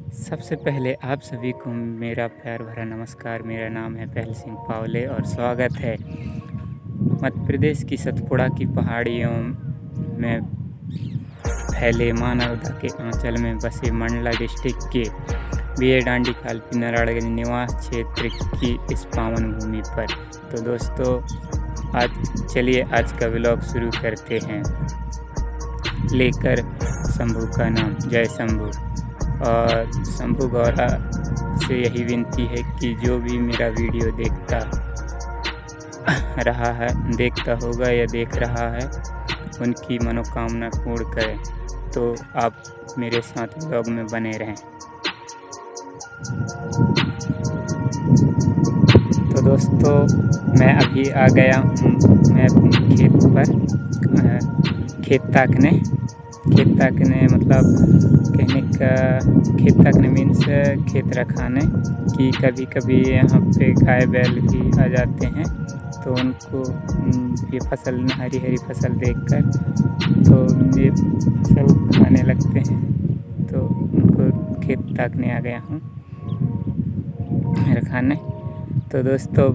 सबसे पहले आप सभी को मेरा प्यार भरा नमस्कार। मेरा नाम है पहल सिंह पावले और स्वागत है मध्य प्रदेश की सतपुड़ा की पहाड़ियों में फैले मानवता के आंचल में बसे मंडला डिस्ट्रिक्ट के बीए डांडी कालपी नारायणगंज निवास क्षेत्र की इस पावन भूमि पर। तो दोस्तों, आज का व्लॉग शुरू करते हैं लेकर शंभू का नाम। जय शंभू। और शंभू गौरा से यही विनती है कि जो भी मेरा वीडियो देखता होगा या देख रहा है, उनकी मनोकामना पूर्ण करें। तो आप मेरे साथ व्लॉग में बने रहें। तो दोस्तों, मैं अभी आ गया हूँ मैं अपने खेत पर खेत ताकने मतलब कहने का खेत ताकने मीन्स खेत रखाने की। कभी कभी यहाँ पे गाय बैल भी आ जाते हैं, तो उनको ये फसल हरी हरी फसल देखकर तो ये फसल खाने लगते हैं। तो उनको खेत ताकने आ गया हूँ रखाने। तो दोस्तों,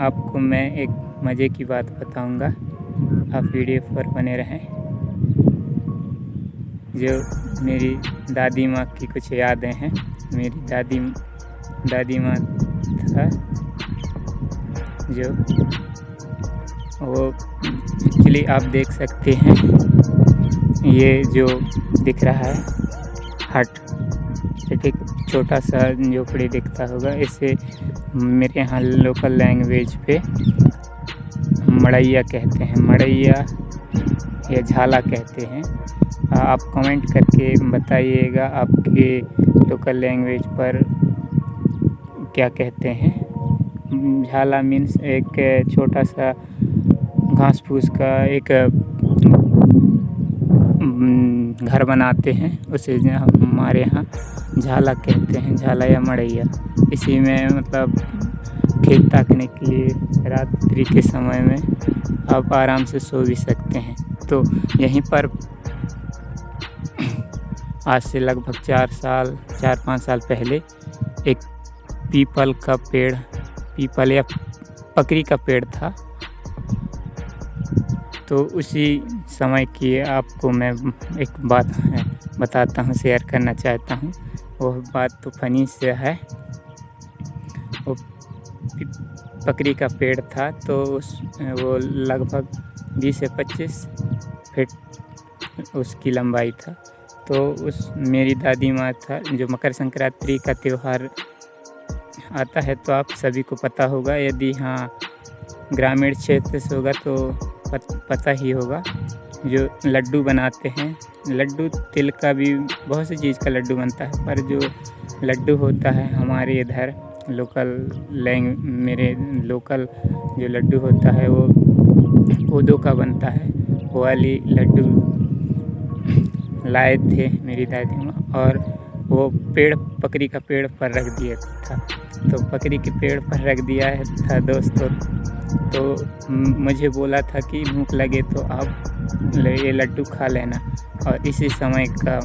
आपको मैं एक मज़े की बात बताऊंगा, आप वीडियो पर बने रहें। जो मेरी दादी माँ की कुछ यादें हैं। मेरी दादी माँ था जो वो एक्चुअली आप देख सकते हैं, ये जो दिख रहा है हट, एक छोटा सा झोपड़ी दिखता होगा। इसे मेरे यहाँ लोकल लैंग्वेज पे मड़ैया कहते हैं, मड़ैया या झाला कहते हैं। आप कमेंट करके बताइएगा आपके लोकल लैंग्वेज पर क्या कहते हैं। झाला मीन्स एक छोटा सा घास फूस का एक घर बनाते हैं, उसे हमारे यहाँ झाला कहते हैं, झाला या मड़ैया। इसी में मतलब खेत ताकने के लिए रात्रि के समय में आप आराम से सो भी सकते हैं। तो यहीं पर आज से लगभग 4-5 साल पहले एक पीपल या पकरी का पेड़ था। तो उसी समय की आपको मैं एक बात बताता हूँ, शेयर करना चाहता हूँ। वह बात तो फनी से है। वो पकरी का पेड़ था, तो वो लगभग 20 से 25 फीट उसकी लंबाई था। तो मेरी दादी माँ था, जो मकर संक्रांति का त्यौहार आता है तो आप सभी को पता होगा, यदि हाँ ग्रामीण क्षेत्र से होगा तो पता ही होगा। जो लड्डू बनाते हैं, लड्डू तिल का भी बहुत सी चीज़ का लड्डू बनता है, पर जो लड्डू होता है हमारे इधर मेरे लोकल जो लड्डू होता है वो कोदो का बनता है। वो वाली लड्डू लाए थे मेरी दादी माँ, और वो पकरी का पेड़ पर रख दिया था। तो पकरी के पेड़ पर रख दिया था दोस्तों। तो मुझे बोला था कि भूख लगे तो आप ये लड्डू खा लेना। और इसी समय का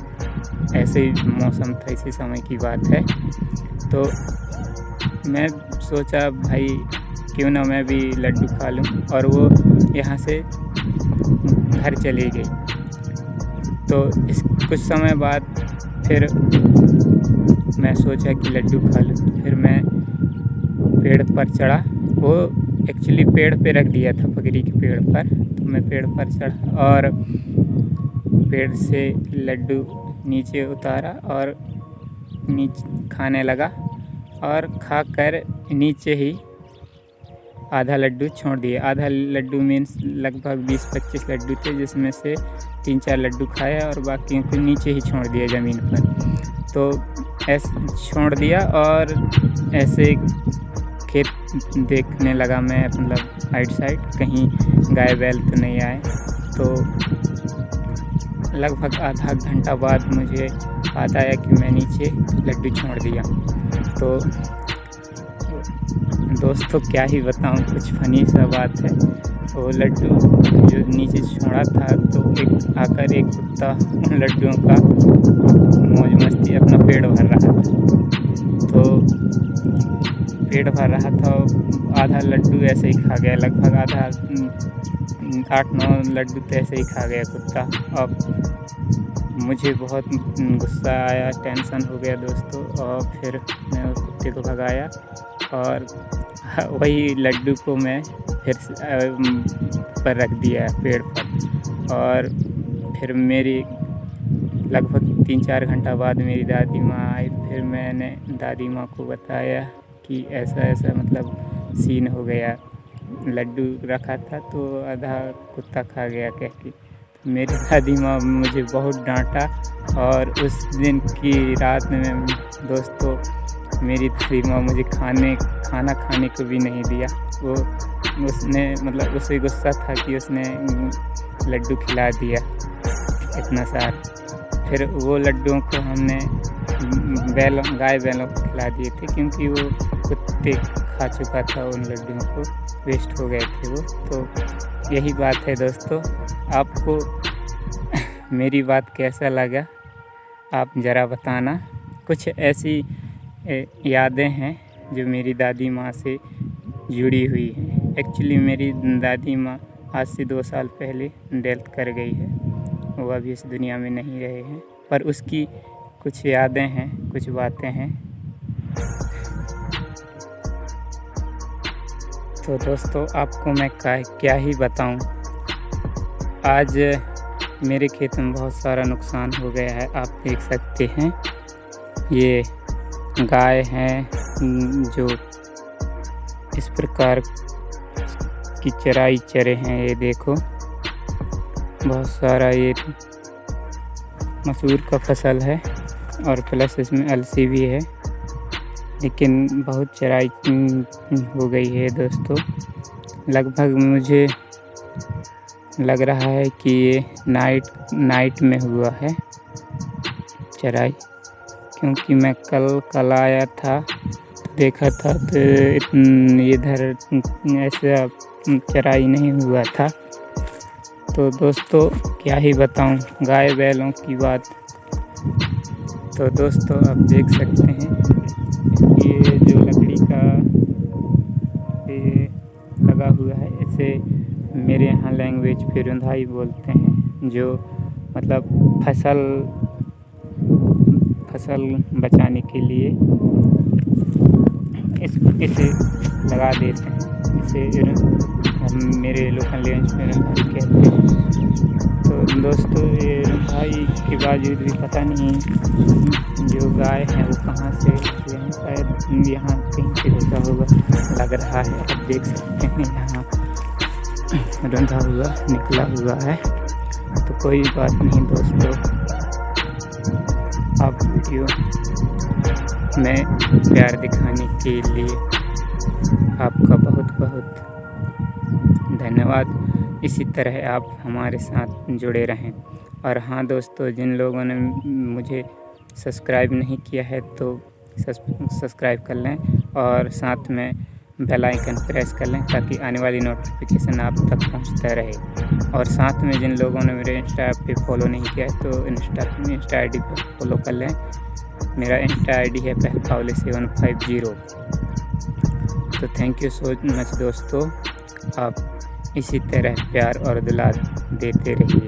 ऐसे ही मौसम था, इसी समय की बात है। तो मैं सोचा भाई क्यों ना मैं भी लड्डू खा लूँ, और वो यहाँ से घर चली गई। तो इस कुछ समय बाद फिर मैं सोचा कि लड्डू खा लूँ। फिर मैं पेड़ पर चढ़ा। वो एक्चुअली पेड़ पे रख दिया था, पकरी के पेड़ पर। तो मैं पेड़ पर चढ़ा और पेड़ से लड्डू नीचे उतारा और नीचे खाने लगा। और खाकर नीचे ही आधा लड्डू छोड़ दिया। आधा लड्डू मीन्स लगभग 20-25 लड्डू थे, जिसमें से 3-4 लड्डू खाया और बाकी को नीचे ही छोड़ दिया ज़मीन पर। तो ऐसे छोड़ दिया और ऐसे खेत देखने लगा मैं, मतलब साइड कहीं गाय बैल तो नहीं आए। तो लगभग आधा घंटा बाद मुझे याद आया कि मैं नीचे लड्डू छोड़ दिया। तो दोस्तों, क्या ही बताऊं, कुछ फनी सा बात है। वो लड्डू जो नीचे छोड़ा था, तो एक कुत्ता उन लड्डुओं का मौज मस्ती अपना पेट भर रहा था। तो पेट भर रहा था, आधा लड्डू ऐसे ही खा गया, लगभग आधा 8-9 लड्डू तो ऐसे ही खा गया कुत्ता। अब मुझे बहुत गुस्सा आया, टेंशन हो गया दोस्तों, और फिर मैं उस कुत्ते को भगाया और वही लड्डू को मैं फिर पर रख दिया पेड़ पर। और फिर मेरी लगभग 3-4 घंटा बाद मेरी दादी माँ आई। फिर मैंने दादी माँ को बताया कि ऐसा ऐसा मतलब सीन हो गया, लड्डू रखा था तो आधा कुत्ता खा गया कह के। मेरी दादी माँ मुझे बहुत डांटा, और उस दिन की रात में दोस्तों मेरी दादी माँ मुझे खाना खाने को भी नहीं दिया। उसने मतलब उसे गुस्सा था कि उसने लड्डू खिला दिया इतना सारा। फिर वो लड्डुओं को हमने गाय बैलों को खिला दिए थे, क्योंकि वो कुत्ते खा चुका था उन लड्डुओं को, वेस्ट हो गए थे वो। तो यही बात है दोस्तों, आपको मेरी बात कैसा लगा आप ज़रा बताना। कुछ ऐसी यादें हैं जो मेरी दादी माँ से जुड़ी हुई हैं। एक्चुअली मेरी दादी माँ आज से 2 साल पहले डेथ कर गई है, वो अभी इस दुनिया में नहीं रहे हैं, पर उसकी कुछ यादें हैं, कुछ बातें हैं। तो दोस्तों आपको मैं क्या ही बताऊं। आज मेरे खेत में बहुत सारा नुकसान हो गया है, आप देख सकते हैं। ये गाय हैं जो इस प्रकार की चराई चरे हैं, ये देखो बहुत सारा। ये मसूर का फसल है और प्लस इसमें अलसी भी है, लेकिन बहुत चराई हो गई है दोस्तों। लगभग मुझे लग रहा है कि ये नाइट में हुआ है चराई, क्योंकि मैं कल आया था तो देखा था तो इधर ऐसा चराई नहीं हुआ था। तो दोस्तों क्या ही बताऊं गाय बैलों की बात। तो दोस्तों आप देख सकते हैं ये जो लकड़ी का ये लगा हुआ है, इसे मेरे यहाँ लैंग्वेज पे रुंधाई बोलते हैं, जो मतलब फसल बचाने के लिए इसे लगा देते हैं। इसे हम मेरे लोकल लैंग्वेज में रुंधाई कहते हैं। तो दोस्तों ये रुंधाई के बावजूद भी पता नहीं जो गाय है वो कहाँ से, शायद यहाँ कहीं से होता होगा, लग रहा है। आप देख सकते हैं यहाँ रुंधा हुआ निकला हुआ है। तो कोई बात नहीं दोस्तों, आप वीडियो में प्यार दिखाने के लिए आपका बहुत बहुत धन्यवाद। इसी तरह आप हमारे साथ जुड़े रहें। और हाँ दोस्तों, जिन लोगों ने मुझे सब्सक्राइब नहीं किया है तो सब्सक्राइब कर लें और साथ में बेल आइकन प्रेस कर लें, ताकि आने वाली नोटिफिकेशन आप तक पहुंचता रहे। और साथ में जिन लोगों ने मेरे इंस्टा पे फॉलो नहीं किया है तो इंस्टा आई डी पर फॉलो कर लें। मेरा इंस्टा आई डी है pehpawle750। तो थैंक यू सो मच दोस्तों, आप इसी तरह प्यार और दुलार देते रहिए।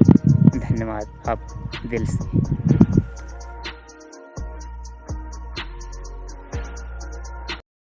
धन्यवाद आप दिल से।